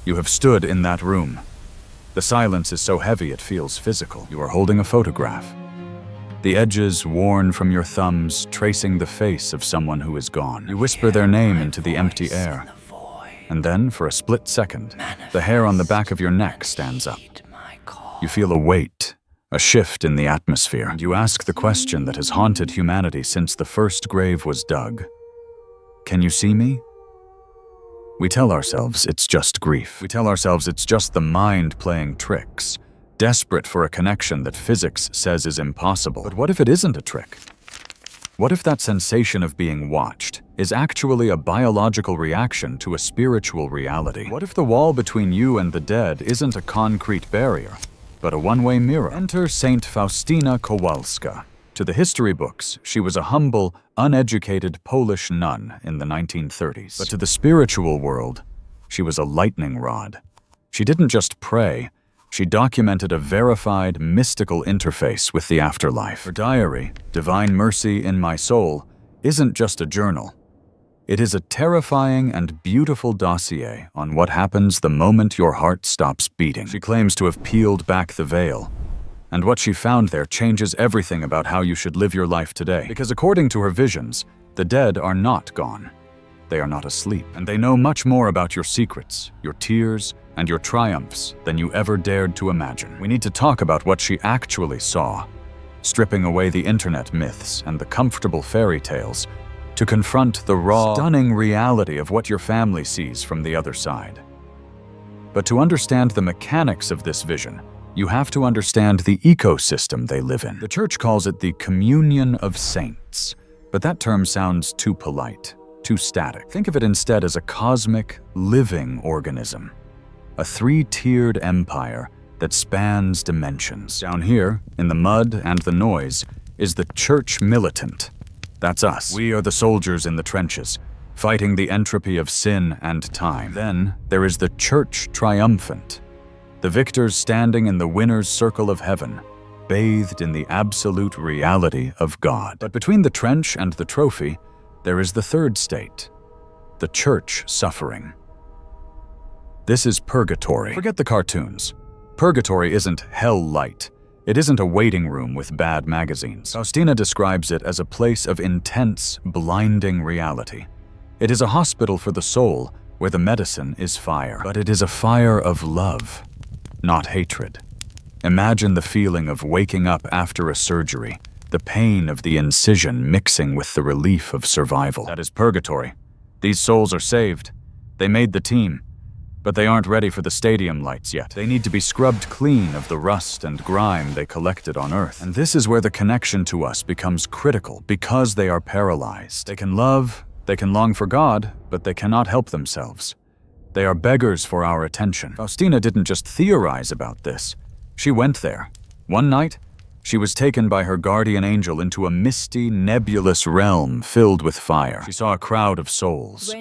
You have stood in that room. The silence is so heavy it feels physical. You are holding a photograph. The edges worn from your thumbs, tracing the face of someone who is gone. You whisper their name into the empty air. And then, for a split second, the hair on the back of your neck stands up. You feel a weight, a shift in the atmosphere, and you ask the question that has haunted humanity since the first grave was dug. Can you see me? We tell ourselves it's just grief. We tell ourselves it's just the mind playing tricks, desperate for a connection that physics says is impossible. But what if it isn't a trick? What if that sensation of being watched is actually a biological reaction to a spiritual reality? What if the wall between you and the dead isn't a concrete barrier, but a one-way mirror? Enter Saint Faustina Kowalska. To the history books, she was a humble, uneducated Polish nun in the 1930s. But to the spiritual world, she was a lightning rod. She didn't just pray, she documented a verified, mystical interface with the afterlife. Her diary, Divine Mercy in My Soul, isn't just a journal. It is a terrifying and beautiful dossier on what happens the moment your heart stops beating. She claims to have peeled back the veil, and what she found there changes everything about how you should live your life today. Because according to her visions, the dead are not gone. They are not asleep, and they know much more about your secrets, your tears, and your triumphs than you ever dared to imagine. We need to talk about what she actually saw, stripping away the internet myths and the comfortable fairy tales to confront the raw, stunning reality of what your family sees from the other side. But to understand the mechanics of this vision, you have to understand the ecosystem they live in. The church calls it the communion of saints, but that term sounds too polite, too static. Think of it instead as a cosmic, living organism. A three-tiered empire that spans dimensions. Down here, in the mud and the noise, is the church militant. That's us. We are the soldiers in the trenches, fighting the entropy of sin and time. Then, there is the church triumphant, the victors standing in the winner's circle of heaven, bathed in the absolute reality of God. But between the trench and the trophy, there is the third state, the church suffering. This is purgatory. Forget the cartoons. Purgatory isn't hell light. It isn't a waiting room with bad magazines. Faustina describes it as a place of intense, blinding reality. It is a hospital for the soul where the medicine is fire. But it is a fire of love, not hatred. Imagine the feeling of waking up after a surgery, the pain of the incision mixing with the relief of survival. That is purgatory. These souls are saved. They made the team. But they aren't ready for the stadium lights yet. They need to be scrubbed clean of the rust and grime they collected on Earth. And this is where the connection to us becomes critical, because they are paralyzed. They can love, they can long for God, but they cannot help themselves. They are beggars for our attention. Faustina didn't just theorize about this. She went there. One night, she was taken by her guardian angel into a misty, nebulous realm filled with fire. She saw a crowd of souls.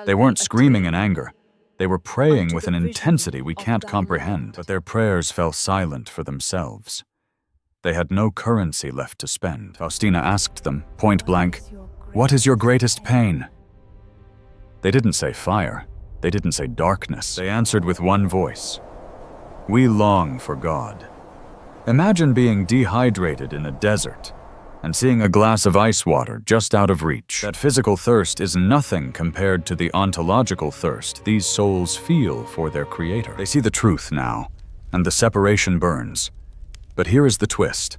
They weren't screaming in anger. They were praying with an intensity we can't comprehend, but their prayers fell silent for themselves. They had no currency left to spend. Faustina asked them, point blank, "What is your greatest pain?" They didn't say fire. They didn't say darkness. They answered with one voice, "We long for God." Imagine being dehydrated in a desert and seeing a glass of ice water just out of reach. That physical thirst is nothing compared to the ontological thirst these souls feel for their Creator. They see the truth now, and the separation burns. But here is the twist.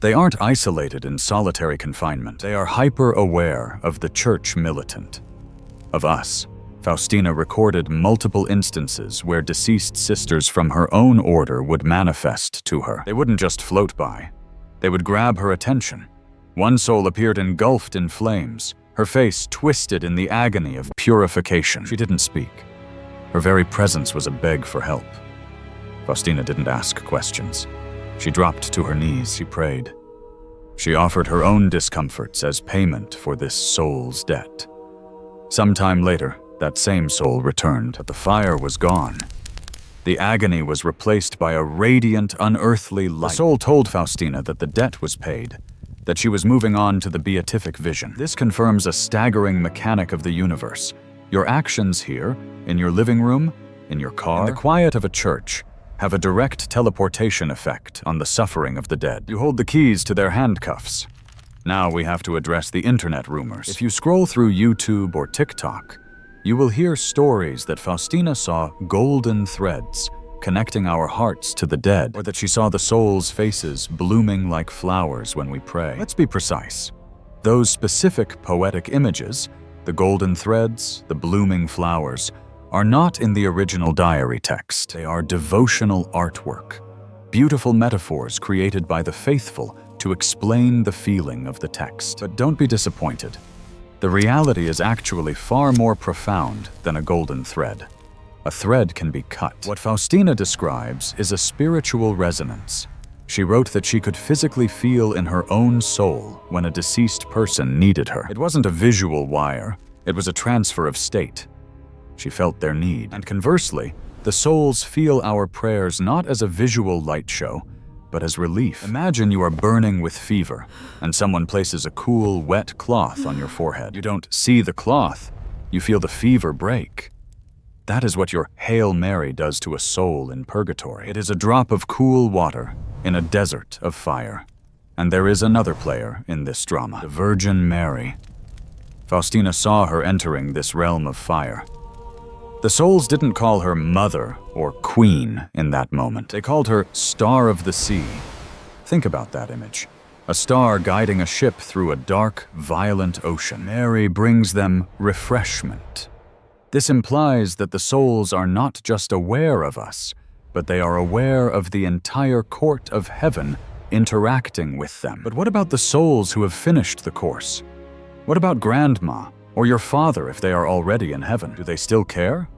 They aren't isolated in solitary confinement. They are hyper-aware of the church militant, of us. Faustina recorded multiple instances where deceased sisters from her own order would manifest to her. They wouldn't just float by. They would grab her attention. One soul appeared engulfed in flames, her face twisted in the agony of purification. She didn't speak. Her very presence was a beg for help. Faustina didn't ask questions. She dropped to her knees, she prayed. She offered her own discomforts as payment for this soul's debt. Sometime later, that same soul returned, but the fire was gone. The agony was replaced by a radiant, unearthly light. The soul told Faustina that the debt was paid, that she was moving on to the beatific vision. This confirms a staggering mechanic of the universe. Your actions here, in your living room, in your car, in the quiet of a church, have a direct teleportation effect on the suffering of the dead. You hold the keys to their handcuffs. Now we have to address the internet rumors. If you scroll through YouTube or TikTok, you will hear stories that Faustina saw golden threads connecting our hearts to the dead, or that she saw the soul's faces blooming like flowers when we pray. Let's be precise. Those specific poetic images, the golden threads, the blooming flowers, are not in the original diary text. They are devotional artwork, beautiful metaphors created by the faithful to explain the feeling of the text. But don't be disappointed. The reality is actually far more profound than a golden thread. A thread can be cut. What Faustina describes is a spiritual resonance. She wrote that she could physically feel in her own soul when a deceased person needed her. It wasn't a visual wire, it was a transfer of state. She felt their need. And conversely, the souls feel our prayers not as a visual light show, but as relief. Imagine you are burning with fever, and someone places a cool, wet cloth on your forehead. You don't see the cloth, you feel the fever break. That is what your Hail Mary does to a soul in purgatory. It is a drop of cool water in a desert of fire. And there is another player in this drama, the Virgin Mary. Faustina saw her entering this realm of fire. The souls didn't call her mother or queen in that moment. They called her Star of the Sea. Think about that image. A star guiding a ship through a dark, violent ocean. Mary brings them refreshment. This implies that the souls are not just aware of us, but they are aware of the entire court of heaven interacting with them. But what about the souls who have finished the course? What about grandma or your father if they are already in heaven? Do they still care?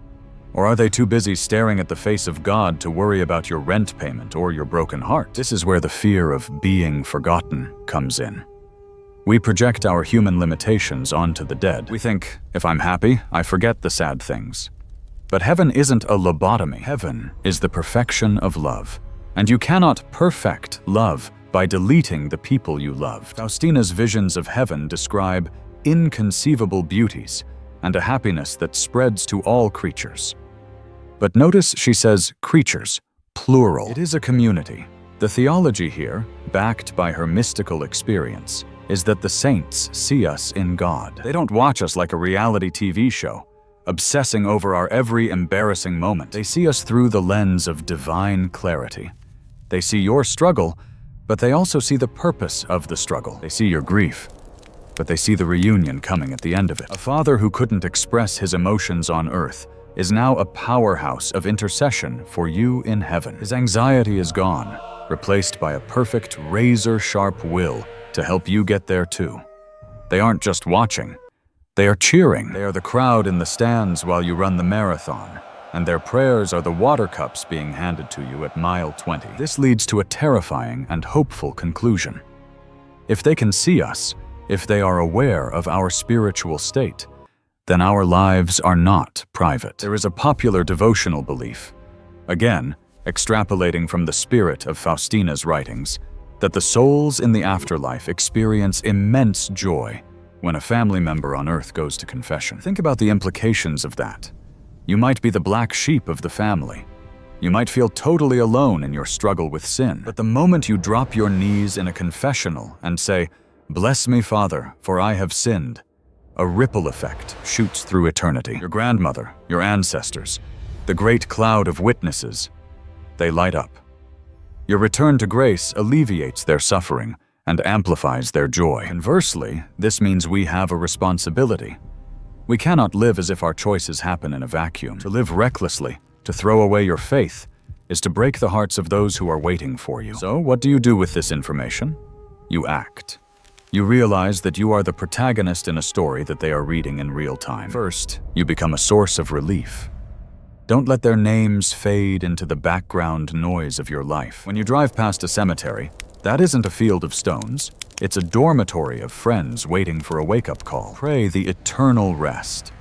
Or are they too busy staring at the face of God to worry about your rent payment or your broken heart? This is where the fear of being forgotten comes in. We project our human limitations onto the dead. We think, if I'm happy, I forget the sad things. But heaven isn't a lobotomy. Heaven is the perfection of love. And you cannot perfect love by deleting the people you loved. Faustina's visions of heaven describe inconceivable beauties and a happiness that spreads to all creatures. But notice she says creatures, plural. It is a community. The theology here, backed by her mystical experience, is that the saints see us in God. They don't watch us like a reality TV show, obsessing over our every embarrassing moment. They see us through the lens of divine clarity. They see your struggle, but they also see the purpose of the struggle. They see your grief, but they see the reunion coming at the end of it. A father who couldn't express his emotions on earth is now a powerhouse of intercession for you in heaven. His anxiety is gone, replaced by a perfect, razor-sharp will to help you get there too. They aren't just watching, they are cheering. They are the crowd in the stands while you run the marathon, and their prayers are the water cups being handed to you at mile 20. This leads to a terrifying and hopeful conclusion. If they can see us, if they are aware of our spiritual state, then our lives are not private. There is a popular devotional belief, again, extrapolating from the spirit of Faustina's writings, that the souls in the afterlife experience immense joy when a family member on earth goes to confession. Think about the implications of that. You might be the black sheep of the family. You might feel totally alone in your struggle with sin. But the moment you drop your knees in a confessional and say, "Bless me, Father, for I have sinned," a ripple effect shoots through eternity. Your grandmother, your ancestors, the great cloud of witnesses, they light up. Your return to grace alleviates their suffering and amplifies their joy. Conversely, this means we have a responsibility. We cannot live as if our choices happen in a vacuum. To live recklessly, to throw away your faith, is to break the hearts of those who are waiting for you. So, what do you do with this information? You act. You realize that you are the protagonist in a story that they are reading in real time. First, you become a source of relief. Don't let their names fade into the background noise of your life. When you drive past a cemetery, that isn't a field of stones. It's a dormitory of friends waiting for a wake-up call. Pray the eternal rest.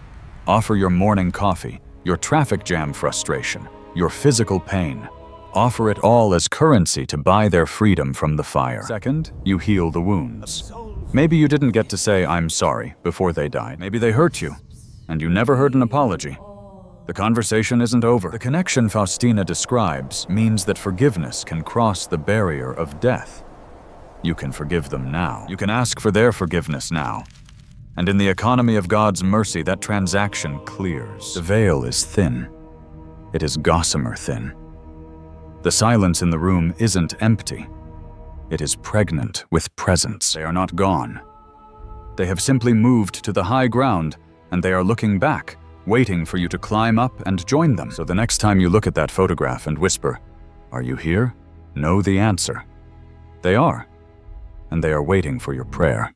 Offer your morning coffee, your traffic jam frustration, your physical pain. Offer it all as currency to buy their freedom from the fire. Second, you heal the wounds. Maybe you didn't get to say, "I'm sorry," before they died. Maybe they hurt you, and you never heard an apology. The conversation isn't over. The connection Faustina describes means that forgiveness can cross the barrier of death. You can forgive them now. You can ask for their forgiveness now. And in the economy of God's mercy, that transaction clears. The veil is thin. It is gossamer thin. The silence in the room isn't empty. It is pregnant with presence. They are not gone. They have simply moved to the high ground, and they are looking back, waiting for you to climb up and join them. So the next time you look at that photograph and whisper, "Are you here?" know the answer. They are, and they are waiting for your prayer.